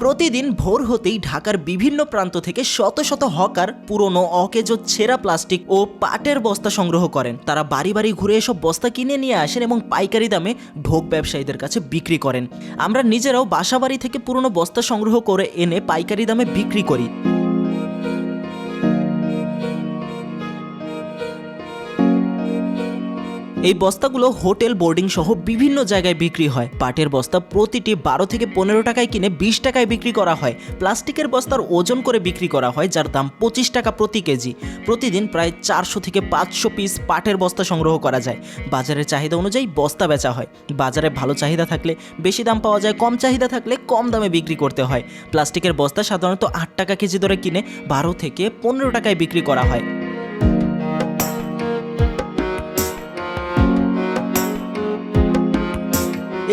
প্রতিদিন ভোর হতেই ঢাকার বিভিন্ন প্রান্ত থেকে শত শত হকার পুরনো অকেজো ছেঁড়া প্লাস্টিক ও পাটের বস্তা সংগ্রহ করেন। তারা বাড়ি বাড়ি ঘুরে এসব বস্তা কিনে নিয়ে আসেন এবং পাইকারি দামে ঢোক ব্যবসায়ীদের কাছে বিক্রি করেন। আমরা নিজেরাও বাসাবাড়ি থেকে পুরনো বস্তা সংগ্রহ করে এনে পাইকারি দামে বিক্রি করি। এই বস্তাগুলো হোটেল, বোর্ডিং সহ বিভিন্ন জায়গায় বিক্রি হয়। পাটের বস্তা প্রতিটি 12 থেকে 15 টাকায় কিনে 20 টাকায় বিক্রি করা হয়। প্লাস্টিকের বস্তার ওজন করে বিক্রি করা হয়, যার দাম 25 টাকা প্রতি কেজি। প্রতিদিন প্রায় 400 থেকে 500 পিস পাটের বস্তা সংগ্রহ করা যায়। বাজারের চাহিদা অনুযায়ী বস্তা বেচা হয়। বাজারে ভালো চাহিদা থাকলে বেশি দাম পাওয়া যায়, কম চাহিদা থাকলে কম দামে বিক্রি করতে হয়। প্লাস্টিকের বস্তা সাধারণত 8 টাকা কেজি ধরে কিনে 12 থেকে 15 টাকায় বিক্রি করা হয়।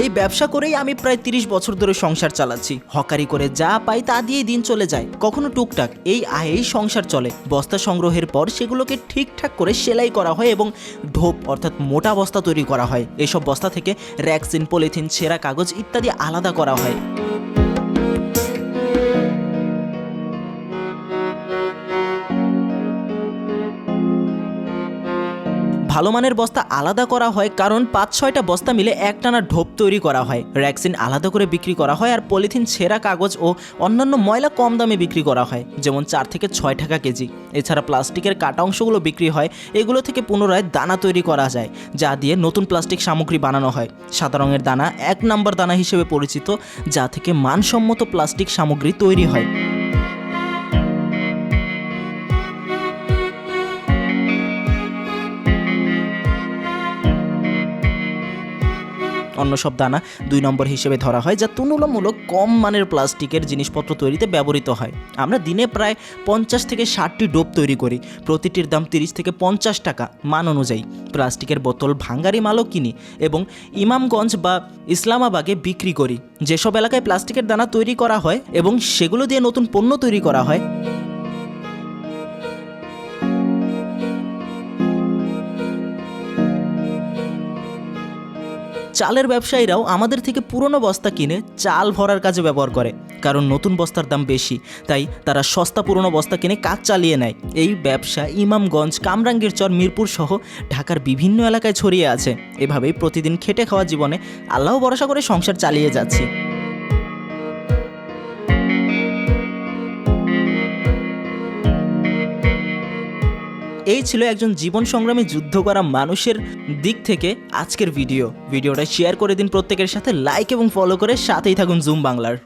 এই ব্যবসা করেই আমি প্রায় 30 বছর ধরে সংসার চালাচ্ছি। হকারি করে যা পাই তা দিয়েই দিন চলে যায়, কখনো টুকটাক। এই আয়েই সংসার চলে। বস্তা সংগ্রহের পর সেগুলোকে ঠিকঠাক করে সেলাই করা হয় এবং ঢোপ অর্থাৎ মোটা বস্তা তৈরি করা হয়। এসব বস্তা থেকে র্যাকসিন, পলিথিন, ছেঁড়া কাগজ ইত্যাদি আলাদা করা হয়। ভালো মানের বস্তা আলাদা করা হয় কারণ 5-6টা বস্তা মিলে একটানা ঢোপ তৈরি করা হয়। র্যাকসিন আলাদা করে বিক্রি করা হয় আর পলিথিন, ছেঁড়া কাগজ ও অন্যান্য ময়লা কম দামে বিক্রি করা হয়, যেমন 4 থেকে 6 টাকা কেজি। এছাড়া প্লাস্টিকের কাটা অংশগুলো বিক্রি হয়। এগুলো থেকে পুনরায় দানা তৈরি করা যায়, যা দিয়ে নতুন প্লাস্টিক সামগ্রী বানানো হয়। সাদা রঙের দানা 1 নম্বর দানা হিসেবে পরিচিত, যা থেকে মানসম্মত প্লাস্টিক সামগ্রী তৈরি হয়। অন্য সব দানা 2 নম্বর হিসেবে ধরা হয়, যা তুলনামূলক কম মানের প্লাস্টিকের জিনিসপত্র তৈরিতে ব্যবহৃত হয়। আমরা দিনে প্রায় 50 থেকে 60টি ডোপ তৈরি করি। প্রতিটির দাম 30 থেকে 50 টাকা মান অনুযায়ী। প্লাস্টিকের বোতল ভাঙ্গারি মালও কিনি এবং ইমামগঞ্জ বা ইসলামাবাদে বিক্রি করি। যেসব এলাকায় প্লাস্টিকের দানা তৈরি করা হয় এবং সেগুলো দিয়ে নতুন পণ্য তৈরি করা হয়, চালের ব্যবসায়ীরাও আমাদের থেকে পুরনো বস্তা কিনে চাল ভরার কাজে ব্যবহার করে। কারণ নতুন বস্তার দাম বেশি, তাই তারা সস্তা পুরনো বস্তা কিনে কাজ চালিয়ে নেয়। এই ব্যবসা ইমামগঞ্জ, কামরাঙ্গীরচর, মিরপুর সহ ঢাকার বিভিন্ন এলাকায় ছড়িয়ে আছে। এভাবেই প্রতিদিন খেটে খাওয়া জীবনে আল্লাহ ভরসা করে সংসার চালিয়ে যাচ্ছি। এই ছিল একজন জীবন সংগ্রামী যুদ্ধ করা মানুষের দিক থেকে আজকের ভিডিওটা শেয়ার করে দিন প্রত্যেকের সাথে। লাইক এবং ফলো করে সাথেই থাকুন জুম বাংলার।